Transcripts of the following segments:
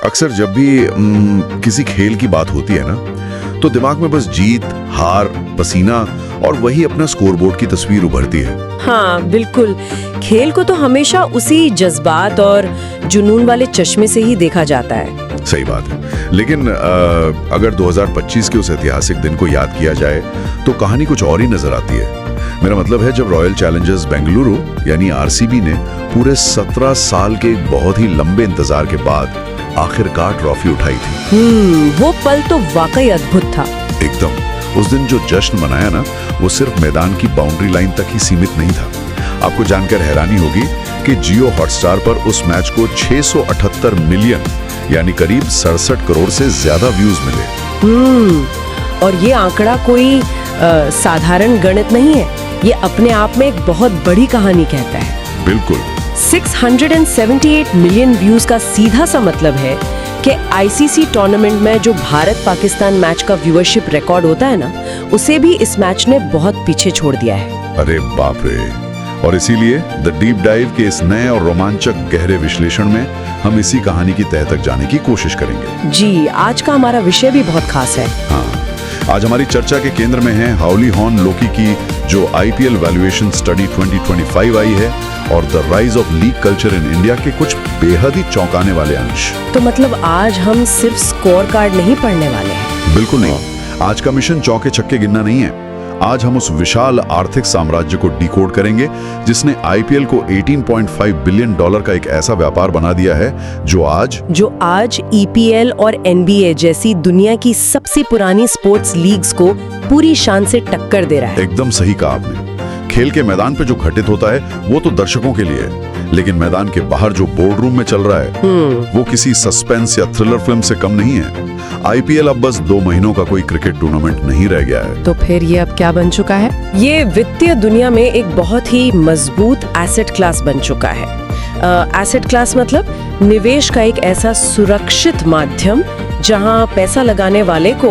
अक्सर जब भी किसी खेल की बात होती है ना, तो दिमाग में बस जीत, हार, पसीना और वही अपना स्कोरबोर्ड की तस्वीर उभरती है। हाँ बिल्कुल, खेल को तो हमेशा उसी जज्बात और जुनून वाले चश्मे से ही देखा जाता है। सही बात है, लेकिन अगर 2025 के उस ऐतिहासिक दिन को याद किया जाए तो कहानी कुछ और ही नजर आती है। मेरा मतलब है, जब रॉयल चैलेंजर्स बेंगलुरु यानी आरसीबी ने पूरे 17 साल के एक बहुत ही लंबे इंतजार के बाद आखिरकार ट्रॉफी उठाई थी। वो पल तो वाकई अद्भुत था। एकदम। उस दिन जो जश्न मनाया ना, वो सिर्फ मैदान की बाउंड्री लाइन तक ही सीमित नहीं था। आपको जानकर हैरानी होगी कि जियो हॉटस्टार पर उस मैच को 678 मिलियन यानी करीब 67 करोड़ से ज्यादा व्यूज मिले। और ये आंकड़ा कोई साधारण गणित नहीं है, ये अपने आप में एक बहुत बड़ी कहानी कहता है। बिल्कुल। 678 मिलियन व्यूज का सीधा सा मतलब है कि आईसीसी टूर्नामेंट में जो भारत पाकिस्तान मैच का व्यूअरशिप रिकॉर्ड होता है ना, उसे भी इस मैच ने बहुत पीछे छोड़ दिया है। अरे बाप रे। और इसीलिए द डीप डाइव के इस नए और रोमांचक गहरे विश्लेषण में हम इसी कहानी की तह तक जाने की कोशिश करेंगे। जी, आज का हमारा विषय भी बहुत खास है। हाँ, आज हमारी चर्चा के केंद्र में है हाउली हॉर्न लोकी की जो आईपीएल वैल्यूएशन स्टडी 2025 आई है और the rise of league culture in India के कुछ बेहद ही चौंकाने वाले अंश। तो मतलब आज हम सिर्फ स्कोर कार्ड नहीं पढ़ने वाले हैं। बिल्कुल नहीं। आज का मिशन चौके छक्के गिनना नहीं है। आज हम उस विशाल आर्थिक साम्राज्य को डिकोड करेंगे जिसने आईपीएल को $18.5 बिलियन का एक ऐसा व्यापार बना दिया है जो आज ईपीएल और एनबीए जैसी दुनिया की सबसे पुरानी स्पोर्ट्स लीग्स को पूरी शान से टक्कर दे रहा है। एकदम सही कहा आपने। खेल के मैदान पे जो घटित होता है वो तो दर्शकों के लिए है, लेकिन मैदान के बाहर जो बोर्ड रूम में चल रहा है वो किसी सस्पेंस या थ्रिलर फिल्म से कम नहीं है। आईपीएल अब बस 2 महीनों का कोई क्रिकेट टूर्नामेंट नहीं रह गया है। तो फिर ये अब क्या बन चुका है? ये वित्तीय दुनिया में एक बहुत ही मजबूत एसेट क्लास बन चुका है। एसेट क्लास मतलब निवेश का एक ऐसा सुरक्षित माध्यम जहां पैसा लगाने वाले को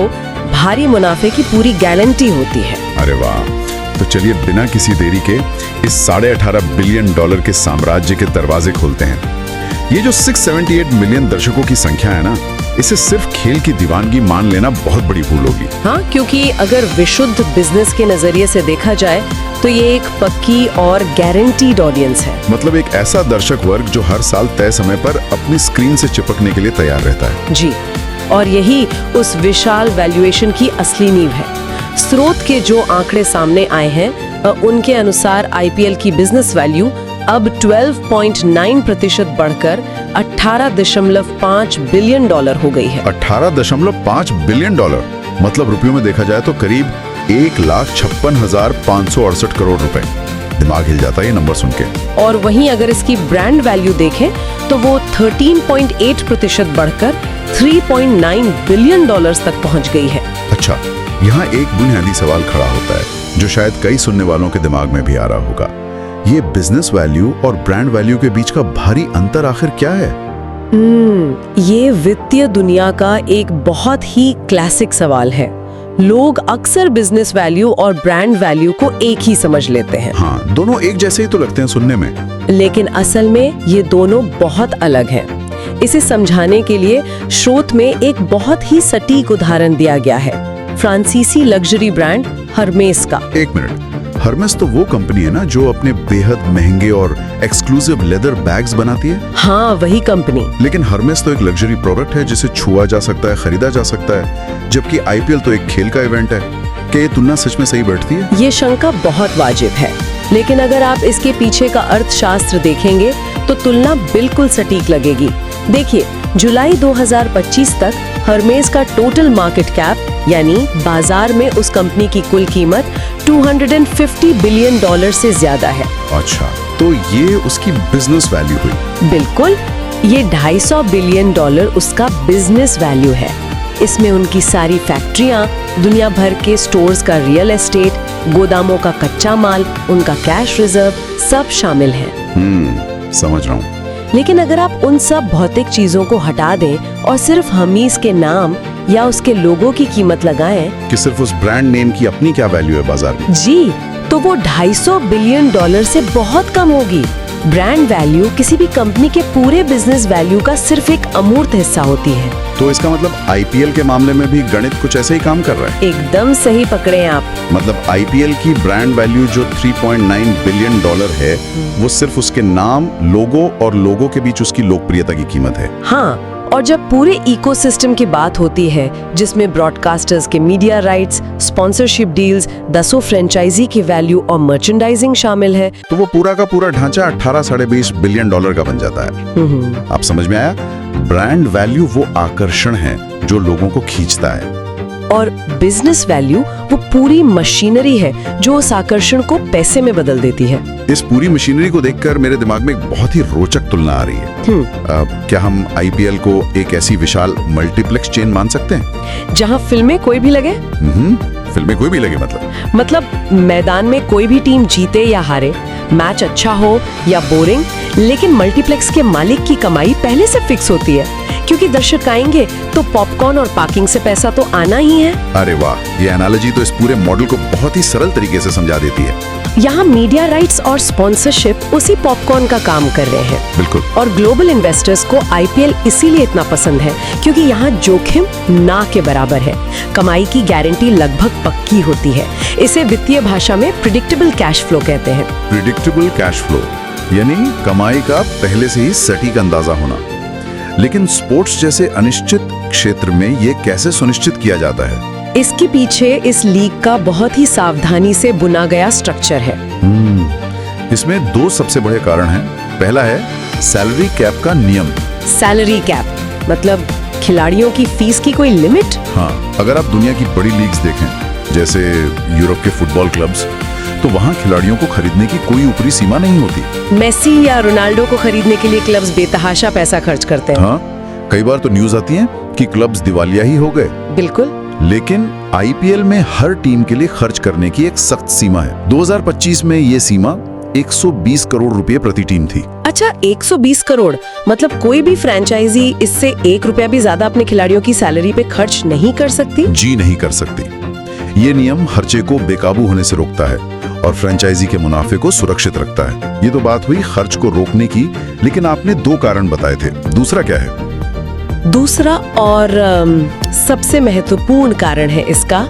भारी मुनाफे की पूरी गारंटी होती है। अरे वाह। तो चलिए बिना किसी देरी के इस $18.5 बिलियन के साम्राज्य के दरवाजे खोलते हैं। ये जो 678 मिलियन दर्शकों की संख्या है ना, इसे सिर्फ खेल की दीवानगी मान लेना बहुत बड़ी भूल होगी। हाँ, क्योंकि अगर विशुद्ध बिजनेस के नजरिए से देखा जाए तो ये एक पक्की और गारंटीड ऑडियंस है। मतलब एक ऐसा दर्शक वर्ग जो हर साल तय समय पर अपनी स्क्रीन से चिपकने के लिए तैयार रहता है। जी, और यही उस विशाल वैल्यूएशन की असली नींव है। स्रोत के जो आंकड़े सामने आए हैं उनके अनुसार आईपीएल की बिजनेस वैल्यू अब 12.9% बढ़कर $18.5 बिलियन हो गई है। $18.5 बिलियन, मतलब रुपयों में देखा जाए तो करीब 1,56,568 करोड़ रुपए। दिमाग हिल जाता है ये नंबर सुन के। और वहीं अगर इसकी ब्रांड वैल्यू देखें तो वो 13.8% बढ़कर $3.9 बिलियन तक पहुंच गई है। अच्छा, यहाँ एक बुनियादी सवाल खड़ा होता है जो शायद कई सुनने वालों के दिमाग में भी आ रहा होगा। ये बिजनेस वैल्यू और ब्रांड वैल्यू के बीच का भारी अंतर आखिर क्या है? ये वित्तीय दुनिया का एक बहुत ही क्लासिक सवाल है। लोग अक्सर बिजनेस वैल्यू और ब्रांड वैल्यू को एक ही समझ लेते हैं। हाँ, दोनों एक जैसे ही तो लगते हैं सुनने में, लेकिन असल में ये दोनों बहुत अलग हैं। इसे समझाने के लिए स्रोत में एक बहुत ही सटीक उदाहरण दिया गया है, फ्रांसीसी लग्जरी ब्रांड हर्मेस का। एक मिनट, हर्मेस तो वो कंपनी है ना जो अपने बेहद महंगे और एक्सक्लूसिव लेदर बैग्स बनाती है? हाँ, वही कंपनी। लेकिन हर्मेस तो एक लग्जरी प्रोडक्ट है जिसे छुआ जा सकता है, खरीदा जा सकता है, जबकि आईपीएल तो एक खेल का इवेंट है। क्या ये तुलना सच में सही बैठती है? ये शंका बहुत वाजिब है, लेकिन अगर आप इसके पीछे का अर्थशास्त्र देखेंगे तो तुलना बिल्कुल सटीक लगेगी। देखिए, जुलाई 2025 तक हर्मेस का टोटल मार्केट कैप यानी बाजार में उस कंपनी की कुल कीमत $250 बिलियन से ज्यादा है। अच्छा, तो ये उसकी बिजनेस वैल्यू हुई? बिल्कुल, ये $250 बिलियन उसका बिजनेस वैल्यू है। इसमें उनकी सारी फैक्ट्रियां, दुनिया भर के स्टोर्स का रियल एस्टेट, गोदामों का कच्चा माल, उनका कैश रिजर्व सब शामिल है। समझ रहा हूँ। लेकिन अगर आप उन सब भौतिक चीजों को हटा दें और सिर्फ हर्मेस के नाम या उसके लोगों की कीमत लगाएं, कि सिर्फ उस ब्रांड नेम की अपनी क्या वैल्यू है बाजार में? जी, तो वो $250 बिलियन से बहुत कम होगी। ब्रांड वैल्यू किसी भी कंपनी के पूरे बिजनेस वैल्यू का सिर्फ एक अमूर्त हिस्सा होती है। तो इसका मतलब आईपीएल के मामले में भी गणित कुछ ऐसे ही काम कर रहा है। एकदम सही पकड़े आप। मतलब आईपीएल की ब्रांड वैल्यू जो 3.9 बिलियन डॉलर है, वो सिर्फ उसके नाम, लोगो और लोगों के बीच उसकी लोकप्रियता की कीमत है। हाँ, और जब पूरे इकोसिस्टम की बात होती है, जिसमें ब्रॉडकास्टर्स के media rights, sponsorship deals, 10 franchisee की वैल्यू और मर्चेंडाइजिंग शामिल है, तो वो पूरा का पूरा ढांचा 18-20 बिलियन डॉलर का बन जाता है। आप समझ में आया? ब्रांड वैल्यू वो आकर्षण है जो लोगों को खींचता है, और बिजनेस वैल्यू वो पूरी मशीनरी है जो उस आकर्षण को पैसे में बदल देती है। इस पूरी मशीनरी को देखकर मेरे दिमाग में एक बहुत ही रोचक तुलना आ रही है। क्या हम आईपीएल को एक ऐसी विशाल मल्टीप्लेक्स चेन मान सकते हैं जहां फिल्में कोई भी लगे? फिल्में कोई भी लगे मतलब मैदान में कोई भी टीम जीते या हारे, मैच अच्छा हो या बोरिंग, लेकिन मल्टीप्लेक्स के मालिक की कमाई पहले से फिक्स होती है, क्योंकि दर्शक आएंगे तो पॉपकॉर्न और पार्किंग से पैसा तो आना ही है। अरे वाह, ये एनालॉजी तो इस पूरे मॉडल को बहुत ही सरल तरीके से समझा देती है। यहाँ मीडिया राइट्स और स्पॉन्सरशिप उसी पॉपकॉर्न का काम कर रहे हैं। बिल्कुल। और ग्लोबल इन्वेस्टर्स को आईपीएल इसीलिए इतना पसंद है क्योंकि यहाँ जोखिम ना के बराबर है, कमाई की गारंटी लगभग पक्की होती है। इसे वित्तीय भाषा में प्रिडिक्टेबल कैश फ्लो कहते हैं। प्रिडिक्टेबल कैश फ्लो यानी कमाई का पहले से ही सटीक अंदाजा होना। लेकिन स्पोर्ट्स जैसे अनिश्चित क्षेत्र में ये कैसे सुनिश्चित किया जाता है? इसके पीछे इस लीग का बहुत ही सावधानी से बुना गया स्ट्रक्चर है। इसमें 2 सबसे बड़े कारण हैं। पहला है सैलरी कैप का नियम। सैलरी कैप मतलब खिलाड़ियों की फीस की कोई लिमिट? हाँ, अगर आप दुनिया की बड़ी लीग्स देखें, जैसे यूरोप के फुटबॉल क्लब्स, तो वहाँ खिलाड़ियों को खरीदने की कोई ऊपरी सीमा नहीं होती। मेसी या रोनाल्डो को खरीदने के लिए क्लब्स बेतहाशा पैसा खर्च करते हैं। हाँ, कई बार तो न्यूज आती है कि क्लब्स दिवालिया ही हो गए। बिल्कुल। लेकिन आईपीएल में हर टीम के लिए खर्च करने की एक सख्त सीमा है। 2025 में ये सीमा 120 करोड़ रुपए प्रति टीम थी। अच्छा, 120 करोड़ मतलब कोई भी फ्रेंचाइजी इससे 1 रुपया भी ज्यादा अपने खिलाड़ियों की सैलरी पे खर्च नहीं कर सकती? जी नहीं कर सकती। ये नियम खर्चे को बेकाबू होने से रोकता है और फ्रेंचाइजी के मुनाफे को सुरक्षित रखता है। ये तो बात हुई खर्च को रोकने की, लेकिन आपने 2 कारण बताए थे। दूसरा क्या है? दूसरा और सबसे महत्वपूर्ण कारण है इसका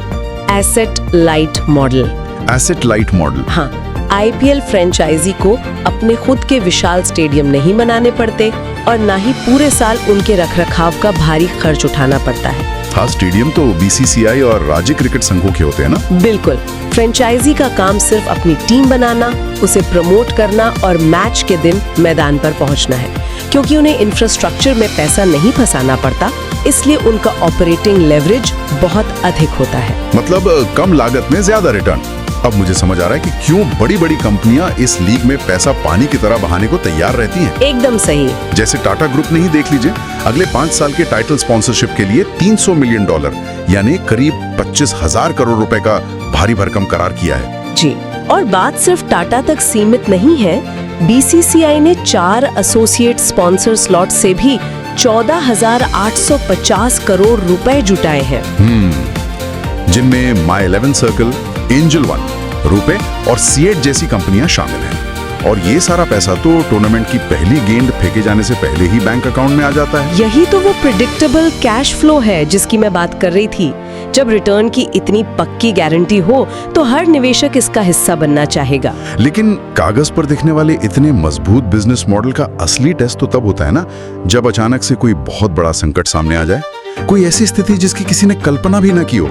asset light model. Asset light model? हाँ, आईपीएल फ्रेंचाइजी को अपने खुद के विशाल स्टेडियम नहीं बनाने पड़ते और ना ही पूरे साल उनके रखरखाव का भारी खर्च उठाना पड़ता है। हाँ, स्टेडियम तो बीसीसीआई और राज्य क्रिकेट संघों के होते हैं ना? बिल्कुल। फ्रेंचाइजी का काम सिर्फ अपनी टीम बनाना, उसे प्रमोट करना और मैच के दिन मैदान पर पहुंचना है। क्योंकि उन्हें इंफ्रास्ट्रक्चर में पैसा नहीं फंसाना पड़ता, इसलिए उनका ऑपरेटिंग लेवरेज बहुत अधिक होता है। मतलब कम लागत में ज्यादा रिटर्न। अब मुझे समझ आ रहा है कि क्यों बड़ी-बड़ी कंपनियां इस लीग में पैसा पानी की तरह बहाने को तैयार रहती हैं। एकदम सही। जैसे टाटा ग्रुप ने ही देख लीजिए, अगले 5 साल के टाइटल स्पॉन्सरशिप के लिए $300 मिलियन यानी करीब 25,000 करोड़ रुपए का भारी भरकम करार किया है। जी, और बात सिर्फ टाटा तक सीमित नहीं है। बीसीसीआई ने 4 एसोसिएट स्पॉन्सर स्लॉट से भी 14,850 करोड़ रुपए जुटाए हैं। जिनमें माई 11 सर्कल, एंजल वन, रुपे और सीएट जैसी कंपनियां शामिल हैं। और ये सारा पैसा तो टूर्नामेंट की पहली गेंद फेंके जाने से पहले ही बैंक अकाउंट में आ जाता है। यही तो वो प्रिडिक्टेबल कैश फ्लो है जिसकी मैं बात कर रही थी। जब रिटर्न की इतनी पक्की गारंटी हो तो हर निवेशक इसका हिस्सा बनना चाहेगा। लेकिन कागज पर दिखने वाले इतने मजबूत बिजनेस मॉडल का असली टेस्ट तो तब होता है ना, जब अचानक से कोई बहुत बड़ा संकट सामने आ जाए, कोई ऐसी स्थिति जिसकी किसी ने कल्पना भी न की हो।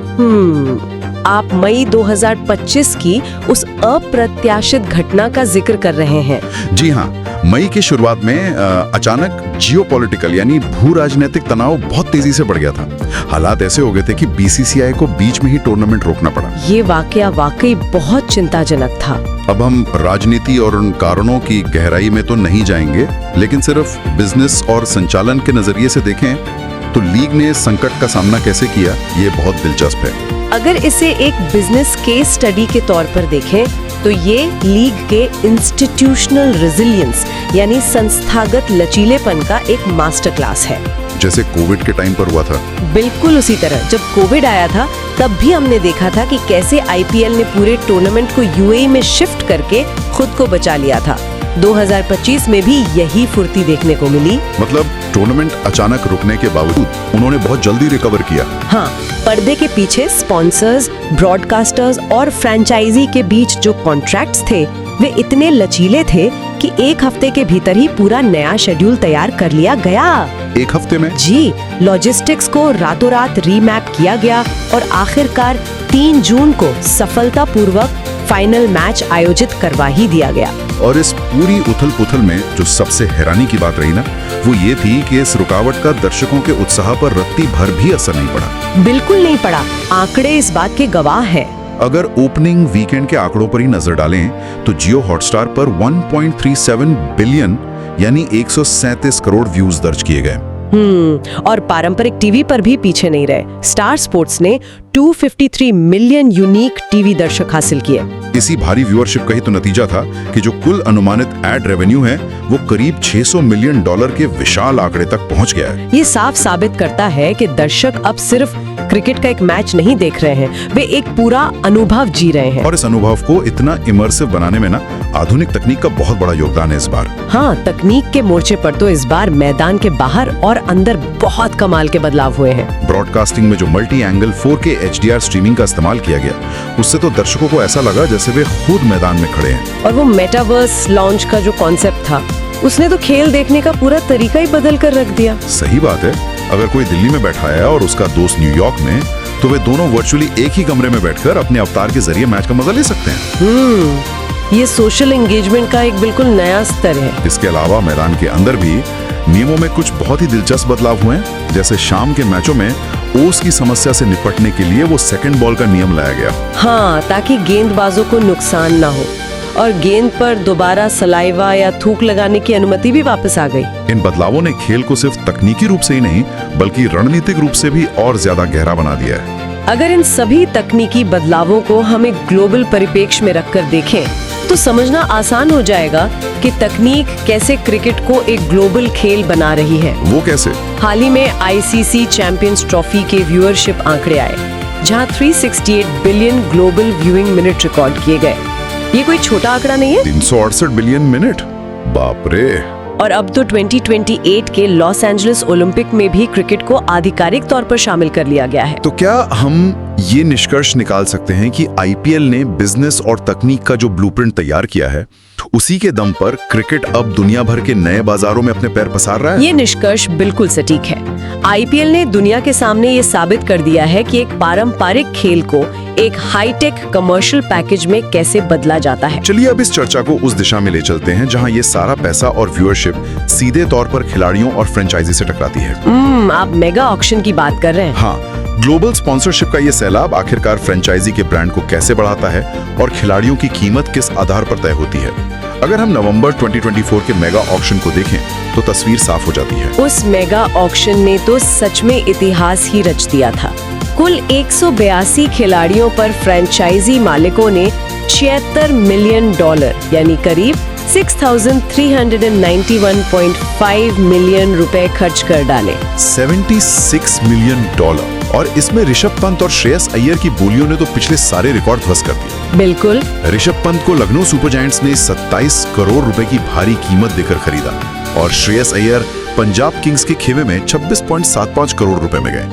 आप मई 2025 की उस अप्रत्याशित घटना का जिक्र कर रहे हैं। जी हाँ, मई की शुरुआत में अचानक जियोपॉलिटिकल यानी भू राजनीतिक तनाव बहुत तेजी से बढ़ गया था। हालात ऐसे हो गए थे कि बीसीसीआई को बीच में ही टूर्नामेंट रोकना पड़ा। ये वाकया वाकई बहुत चिंताजनक था। अब हम राजनीति और उन कारणों की गहराई में तो नहीं जाएंगे, लेकिन सिर्फ बिजनेस और संचालन के नजरिए से देखें तो लीग ने संकट का सामना कैसे किया, ये बहुत दिलचस्प है। अगर इसे एक बिजनेस केस स्टडी के तौर पर देखें तो ये लीग के इंस्टीट्यूशनल रेजिलियंस यानी संस्थागत लचीलेपन का एक मास्टर क्लास है। जैसे कोविड के टाइम पर हुआ था। बिल्कुल उसी तरह जब कोविड आया था तब भी हमने देखा था कि कैसे आईपीएल ने पूरे टूर्नामेंट को यूएई में शिफ्ट करके खुद को बचा लिया था। 2025 में भी यही फुर्ती देखने को मिली। मतलब टूर्नामेंट अचानक रुकने के बावजूद उन्होंने बहुत जल्दी रिकवर किया। हाँ, पर्दे के पीछे स्पॉन्सर्स, ब्रॉडकास्टर्स और फ्रेंचाइजी के बीच जो कॉन्ट्रैक्ट्स थे वे इतने लचीले थे कि एक हफ्ते के भीतर ही पूरा नया शेड्यूल तैयार कर लिया गया। एक हफ्ते में? जी, लॉजिस्टिक्स को रातों रात रीमैप किया गया और आखिरकार 3 जून को सफलतापूर्वक फाइनल मैच आयोजित करवा ही दिया गया। और इस पूरी उथल-पुथल में जो सबसे हैरानी की बात रही ना, वो ये थी कि इस रुकावट का दर्शकों के उत्साह पर रत्ती भर भी असर नहीं पड़ा। बिल्कुल नहीं पड़ा। आंकड़े इस बात के गवाह हैं। अगर ओपनिंग वीकेंड के आंकड़ों पर ही नजर डालें तो जियो हॉटस्टार पर 1.37 बिलियन यानी 137 करोड़ व्यूज दर्ज किए गए। और पारंपरिक टीवी पर भी पीछे नहीं रहे। स्टार स्पोर्ट्स ने 253 मिलियन यूनिक टीवी दर्शक हासिल किए। इसी भारी व्यूअरशिप का ही तो नतीजा था कि जो कुल अनुमानित एड रेवेन्यू है वो करीब $600 मिलियन के विशाल आंकड़े तक पहुंच गया है। ये साफ साबित करता है कि दर्शक अब सिर्फ क्रिकेट का एक मैच नहीं देख रहे हैं, वे एक पूरा अनुभव जी रहे हैं। और इस अनुभव को इतना इमर्सिव बनाने में ना आधुनिक तकनीक का बहुत बड़ा योगदान है इस बार। हाँ, तकनीक के मोर्चे पर तो इस बार मैदान के बाहर और अंदर बहुत कमाल के बदलाव हुए हैं। ब्रॉडकास्टिंग में जो multi angle 4K HDR streaming का इस्तेमाल किया गया, उससे तो दर्शकों को ऐसा लगा जैसे वे खुद मैदान में खड़े हैं। और वो मेटावर्स लॉन्च का जो कॉन्सेप्ट था, उसने तो खेल देखने का पूरा तरीका ही बदल कर रख दिया। सही बात है। अगर कोई दिल्ली में बैठा है और उसका दोस्त न्यूयॉर्क में, तो वे दोनों वर्चुअली एक ही कमरे में बैठकर अपने अवतार के जरिए मैच का मजा ले सकते हैं। ये सोशल एंगेजमेंट का एक बिल्कुल नया स्तर है। इसके अलावा मैदान के अंदर भी नियमों में कुछ बहुत ही दिलचस्प बदलाव हुए हैं। जैसे शाम के मैचों में ओस की समस्या से निपटने के लिए वो सेकंड बॉल का नियम लाया गया। हाँ, ताकि गेंदबाजों को नुकसान ना हो और गेंद पर दोबारा सलाइवा या थूक लगाने की अनुमति भी वापस आ गई। इन बदलावों ने खेल को सिर्फ तकनीकी रूप से ही नहीं बल्कि रणनीतिक रूप से भी और ज्यादा गहरा बना दिया है। अगर इन सभी तकनीकी बदलावों को हम एक ग्लोबल परिप्रेक्ष्य में रखकर देखें तो समझना आसान हो जाएगा कि तकनीक कैसे क्रिकेट को एक ग्लोबल खेल बना रही है। वो कैसे? हाल ही में ICC चैंपियंस ट्रॉफी के व्यूअरशिप आंकड़े आए, जहां 368 billion global viewing minute record किए गए। ये कोई छोटा आंकड़ा नहीं है। 368 बिलियन मिनट, बाप रे। और अब तो 2028 के लॉस एंजलिस ओलंपिक में भी क्रिकेट को आधिकारिक तौर पर शामिल कर लिया गया है। तो क्या हम ये निष्कर्ष निकाल सकते हैं कि IPL ने बिजनेस और तकनीक का जो ब्लूप्रिंट तैयार किया है, उसी के दम पर क्रिकेट अब दुनिया भर के नए बाजारों में अपने पैर पसार रहा है? ये निष्कर्ष बिल्कुल सटीक है। IPL ने दुनिया के सामने ये साबित कर दिया है कि एक पारंपरिक खेल को एक हाईटेक कमर्शियल पैकेज में कैसे बदला जाता है। चलिए अब इस चर्चा को उस दिशा में ले चलते हैं जहां ये सारा पैसा और व्यूअरशिप सीधे तौर पर खिलाड़ियों और फ्रेंचाइजी से टकराती है। आप मेगा ऑक्शन की बात कर रहे हैं। हाँ, ग्लोबल स्पॉन्सरशिप का ये सैलाब आखिरकार फ्रेंचाइजी के ब्रांड को कैसे बढ़ाता है और खिलाड़ियों की कीमत किस आधार पर तय होती है। अगर हम नवंबर 2024 के मेगा ऑक्शन को देखें तो तस्वीर साफ हो जाती है। उस मेगा ऑक्शन ने तो सच में इतिहास ही रच दिया था। कुल 182 खिलाड़ियों पर फ्रेंचाइजी मालिकों ने $76 मिलियन यानी करीब 6,391.5 मिलियन रुपए खर्च कर डाले। 76 मिलियन डॉलर, और इसमें ऋषभ पंत और श्रेयस अय्यर की बोलियों ने तो पिछले सारे रिकॉर्ड ध्वस्त कर दिए। बिल्कुल। ऋषभ पंत को लखनऊ सुपर जायंट्स ने 27 करोड़ रुपए की भारी कीमत देकर खरीदा और श्रेयस अय्यर पंजाब किंग्स के खेमे में 26.75 करोड़ रुपए में गए।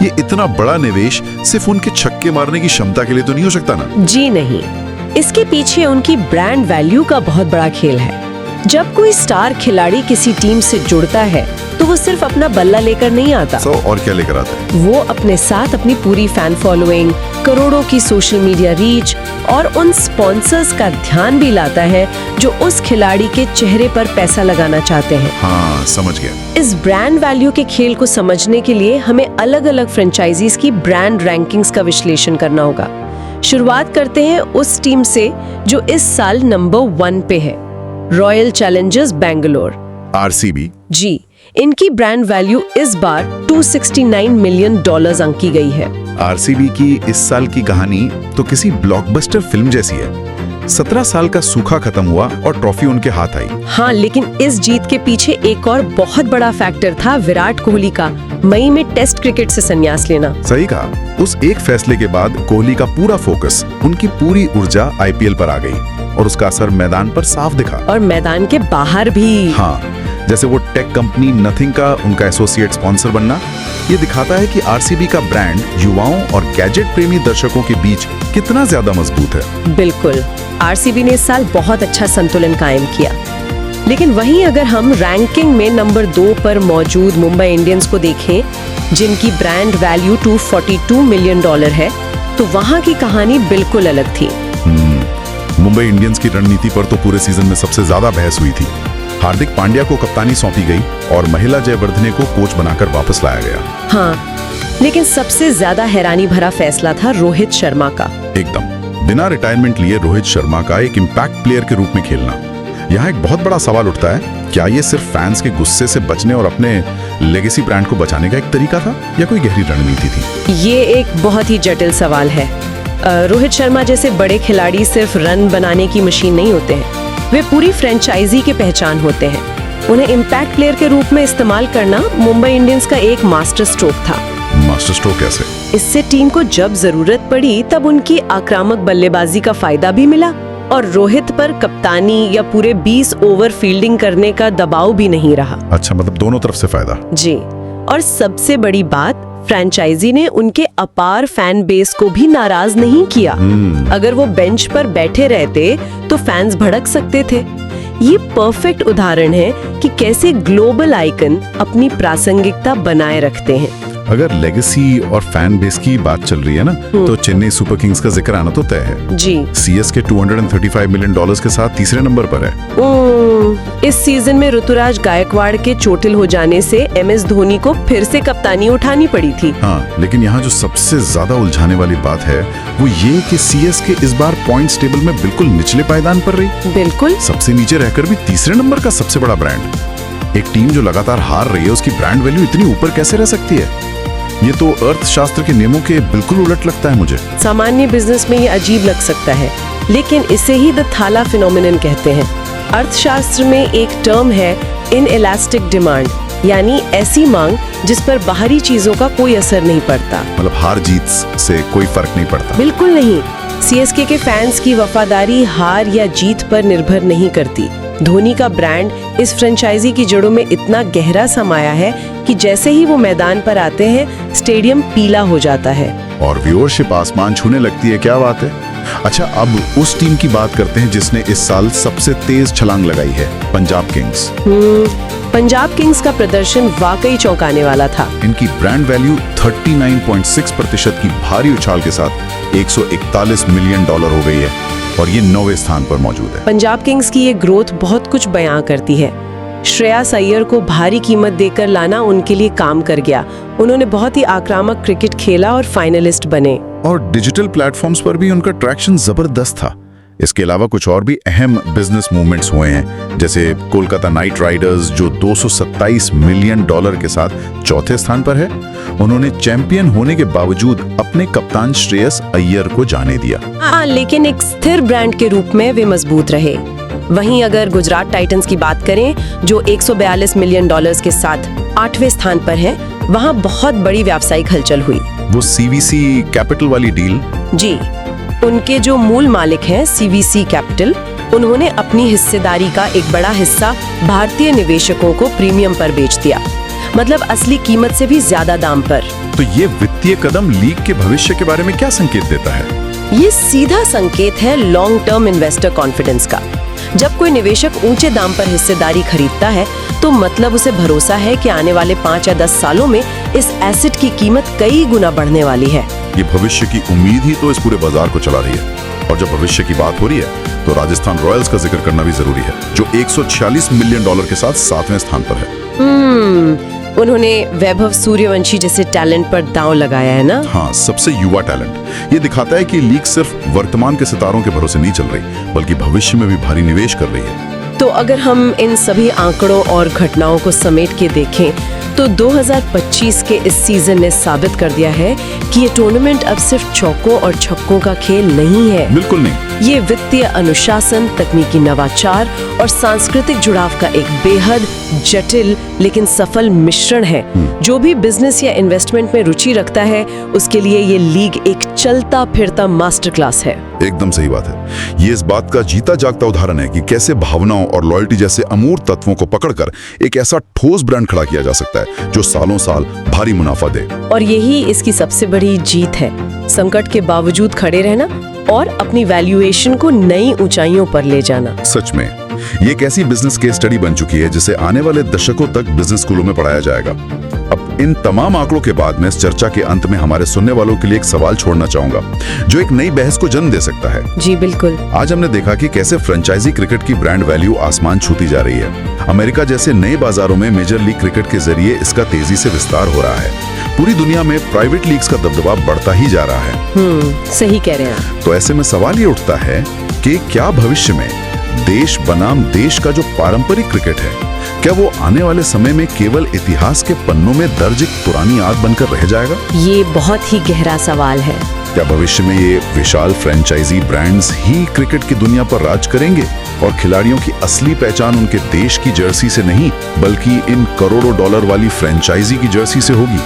ये इतना बड़ा निवेश सिर्फ उनके छक्के मारने की क्षमता के लिए तो नहीं हो सकता ना? जी नहीं, इसके पीछे उनकी ब्रांड वैल्यू का बहुत बड़ा खेल है। जब कोई स्टार खिलाड़ी किसी टीम से जुड़ता है तो वो सिर्फ अपना बल्ला लेकर नहीं आता। और क्या लेकर आता है? वो अपने साथ अपनी पूरी फैन फॉलोइंग, करोड़ों की सोशल मीडिया रीच और उन स्पॉन्सर्स का ध्यान भी लाता है जो उस खिलाड़ी के चेहरे पर पैसा लगाना चाहते हैं। हाँ, समझ गया। इस ब्रांड वैल्यू के खेल को समझने के लिए हमें अलग-अलग फ्रेंचाइजीज की ब्रांड रैंकिंग्स का विश्लेषण करना होगा। शुरुआत करते हैं उस टीम से जो इस साल नंबर 1 पे है, रॉयल चैलेंजर्स बेंगलोर, RCB। जी, इनकी ब्रांड वैल्यू इस बार $269 मिलियन अंकी गई है। RCB की इस साल की कहानी तो किसी ब्लॉकबस्टर फिल्म जैसी है। 17 साल का सूखा खत्म हुआ और ट्रॉफी उनके हाथ आई। हाँ, लेकिन इस जीत के पीछे एक और बहुत बड़ा फैक्टर था विराट कोहली का मई में टेस्ट क्रिकेट से संन्यास लेना। सही कहा। उस एक फैसले के बाद कोहली का पूरा फोकस, उनकी पूरी ऊर्जा IPL पर आ गई। और उसका असर मैदान पर साफ दिखा। और मैदान के बाहर भी। हाँ, जैसे वो टेक कंपनी नथिंग का उनका एसोसिएट स्पॉन्सर बनना, ये दिखाता है कि आरसीबी का ब्रांड युवाओं और गैजेट प्रेमी दर्शकों के बीच कितना ज्यादा मजबूत है। बिल्कुल, आरसीबी ने इस साल बहुत अच्छा संतुलन कायम किया। लेकिन वहीं अगर हम रैंकिंग में नंबर 2 पर मौजूद मुंबई इंडियंस को देखें, जिनकी ब्रांड वैल्यू $242 मिलियन है, तो वहां की कहानी बिल्कुल अलग थी। मुंबई इंडियंस की रणनीति पर तो पूरे सीजन में सबसे ज्यादा बहस हुई थी। हार्दिक पांड्या को कप्तानी सौंपी गई और महिला जयवर्धने को कोच बनाकर वापस लाया गया। हाँ, लेकिन सबसे ज्यादा हैरानी भरा फैसला था रोहित शर्मा का। एकदम बिना रिटायरमेंट लिए रोहित शर्मा का एक इम्पैक्ट प्लेयर के रूप में खेलना। यहाँ एक बहुत बड़ा सवाल उठता है, क्या ये सिर्फ फैंस के गुस्से से बचने और अपने लेगेसी ब्रांड को बचाने का एक तरीका था या कोई गहरी रणनीति थी? ये एक बहुत ही जटिल सवाल है। रोहित शर्मा जैसे बड़े खिलाड़ी सिर्फ रन बनाने की मशीन नहीं होते हैं, वे पूरी फ्रेंचाइजी की पहचान होते हैं। उन्हें इम्पैक्ट प्लेयर के रूप में इस्तेमाल करना मुंबई इंडियंस का एक मास्टर स्ट्रोक था। मास्टर स्ट्रोक कैसे? इससे टीम को जब जरूरत पड़ी तब उनकी आक्रामक बल्लेबाजी का फायदा भी मिला और रोहित पर कप्तानी या पूरे 20 ओवर फील्डिंग करने का दबाव भी नहीं रहा। अच्छा, मतलब दोनों तरफ से फायदा। जी, और सबसे बड़ी बात, फ्रेंचाइजी ने उनके अपार फैन बेस को भी नाराज नहीं किया। अगर वो बेंच पर बैठे रहते तो फैंस भड़क सकते थे। ये परफेक्ट उदाहरण है कि कैसे ग्लोबल आइकन अपनी प्रासंगिकता बनाए रखते हैं। अगर लेगेसी और फैन बेस की बात चल रही है ना, तो चेन्नई सुपर किंग्स का जिक्र आना तो तय है। जी, सीएसके $235 मिलियन के साथ तीसरे नंबर पर है। इस सीजन में ऋतुराज गायकवाड़ के चोटिल हो जाने से एमएस धोनी को फिर से कप्तानी उठानी पड़ी थी। हाँ, लेकिन यहाँ जो सबसे ज्यादा उलझाने वाली बात है वो ये कि सीएसके इस बार पॉइंट्स टेबल में बिल्कुल निचले पायदान पर रही। बिल्कुल, सबसे नीचे रहकर भी तीसरे नंबर का सबसे बड़ा ब्रांड। एक टीम जो लगातार हार रही है, उसकी ब्रांड वैल्यू इतनी ऊपर कैसे रह सकती है? ये तो अर्थशास्त्र के नियमों के बिल्कुल उलट लगता है मुझे। सामान्य बिजनेस में ये अजीब लग सकता है, लेकिन इसे ही द थाला फिनोमिनन कहते हैं। अर्थशास्त्र में एक टर्म है इनइलास्टिक डिमांड, यानी ऐसी मांग जिस पर बाहरी चीजों का कोई असर नहीं पड़ता। मतलब हार जीत से कोई फर्क नहीं पड़ता? बिल्कुल नहीं। सीएसके के फैंस की वफादारी हार या जीत पर निर्भर नहीं करती। धोनी का ब्रांड इस फ्रेंचाइजी की जड़ों में इतना गहरा समाया है कि जैसे ही वो मैदान पर आते हैं, स्टेडियम पीला हो जाता है और व्यूअरशिप आसमान छूने लगती है। क्या बात है। अच्छा, अब उस टीम की बात करते हैं जिसने इस साल सबसे तेज छलांग लगाई है, पंजाब किंग्स। पंजाब किंग्स का प्रदर्शन वाकई चौंकाने वाला था। इनकी ब्रांड वैल्यू 39.6% की भारी उछाल के साथ $141 मिलियन हो गई है और ये 9वें स्थान पर मौजूद है। पंजाब किंग्स की ये ग्रोथ बहुत कुछ बयां करती है। श्रेयस अय्यर को भारी कीमत देकर लाना उनके लिए काम कर गया। उन्होंने बहुत ही आक्रामक क्रिकेट खेला और फाइनलिस्ट बने। और डिजिटल प्लेटफॉर्म्स पर भी उनका ट्रैक्शन जबरदस्त था। इसके अलावा कुछ और भी अहम बिजनेस मूवमेंट्स हुए हैं, जैसे कोलकाता नाइट राइडर्स जो $227 मिलियन के साथ चौथे स्थान पर है। उन्होंने चैंपियन होने के बावजूद अपने कप्तान श्रेयस अय्यर को जाने दिया। लेकिन एक स्थिर ब्रांड के रूप में वे मजबूत रहे। वहीं अगर गुजरात टाइटंस की बात करें, जो $142 मिलियन के साथ 8वें स्थान पर है, वहां बहुत बड़ी व्यावसायिक हलचल हुई। वो सीवीसी कैपिटल वाली डील? जी, उनके जो मूल मालिक हैं सीवीसी कैपिटल, उन्होंने अपनी हिस्सेदारी का एक बड़ा हिस्सा भारतीय निवेशकों को प्रीमियम पर बेच दिया, मतलब असली कीमत से भी ज्यादा दाम पर। तो ये वित्तीय कदम लीग के भविष्य के बारे में क्या संकेत देता है? ये सीधा संकेत है लॉन्ग टर्म इन्वेस्टर कॉन्फिडेंस का। जब कोई निवेशक ऊंचे दाम पर हिस्सेदारी खरीदता है, तो मतलब उसे भरोसा है कि आने वाले 5 या 10 सालों में इस एसेट की कीमत कई गुना बढ़ने वाली है। ये भविष्य की उम्मीद ही तो इस पूरे बाजार को चला रही है। और जब भविष्य की बात हो रही है, तो राजस्थान रॉयल्स का जिक्र करना भी जरूरी है, जो $146 मिलियन के साथ 7वें स्थान पर है। उन्होंने वैभव सूर्यवंशी जैसे टैलेंट पर दांव लगाया है ना? हाँ, सबसे युवा टैलेंट। ये दिखाता है कि लीग सिर्फ वर्तमान के सितारों के भरोसे नहीं चल रही, बल्कि भविष्य में भी भारी निवेश कर रही है। तो अगर हम इन सभी आंकड़ों और घटनाओं को समेट के देखें, तो 2025 के इस सीजन ने साबित कर दिया है कि ये टूर्नामेंट अब सिर्फ चौकों और छक्कों का खेल नहीं है। बिल्कुल नहीं। ये वित्तीय अनुशासन, तकनीकी नवाचार और सांस्कृतिक जुड़ाव का एक बेहद जटिल लेकिन सफल मिश्रण है। जो भी बिजनेस या इन्वेस्टमेंट में रुचि रखता है उसके लिए ये लीग एक चलता फिरता मास्टर क्लास है। एकदम सही बात है। ये इस बात का जीता जागता उदाहरण है कि कैसे भावनाओं और लॉयल्टी जैसे अमूर्त तत्वों को पकड़कर एक ऐसा ठोस ब्रांड खड़ा किया जा सकता है जो सालों साल भारी मुनाफा दे। और यही इसकी सबसे बड़ी जीत है, संकट के बावजूद खड़े रहना और अपनी वैल्यूएशन को नई ऊंचाइयों पर ले जाना। सच में ये एक ऐसी बिजनेस केस स्टडी बन चुकी है जिसे आने वाले दशकों तक बिजनेस स्कूलों में पढ़ाया जाएगा। अब इन तमाम आंकड़ों के बाद मैं इस चर्चा के अंत में हमारे सुनने वालों के लिए एक सवाल छोड़ना चाहूंगा जो एक नई बहस को जन्म दे सकता है। जी बिल्कुल। आज हमने देखा कि कैसे फ्रेंचाइजी क्रिकेट की ब्रांड वैल्यू आसमान छूती जा रही है। अमेरिका जैसे नए बाजारों में मेजर लीग क्रिकेट के जरिए इसका तेजी से विस्तार हो रहा है। पूरी दुनिया में प्राइवेट लीग्स का दबदबा बढ़ता ही जा रहा है। सही कह रहे हैं आप। तो ऐसे में सवाल ये उठता है कि क्या भविष्य में देश बनाम देश का जो पारंपरिक क्रिकेट है, क्या वो आने वाले समय में केवल इतिहास के पन्नों में दर्ज एक पुरानी याद बनकर रह जाएगा? ये बहुत ही गहरा सवाल है। क्या भविष्य में ये विशाल फ्रेंचाइजी ब्रांड्स ही क्रिकेट की दुनिया पर राज करेंगे और खिलाड़ियों की असली पहचान उनके देश की जर्सी से नहीं बल्कि इन करोड़ों डॉलर वाली फ्रेंचाइजी की जर्सी से होगी?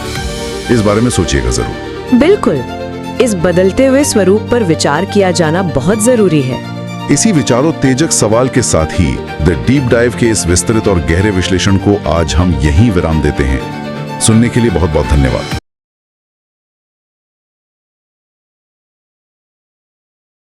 इस बारे में सोचिएगा जरूर। बिल्कुल, इस बदलते हुए स्वरूप पर विचार किया जाना बहुत जरूरी है। इसी विचारोत्तेजक सवाल के साथ ही द डीप डाइव के इस विस्तृत और गहरे विश्लेषण को आज हम यहीं विराम देते हैं। सुनने के लिए बहुत बहुत धन्यवाद।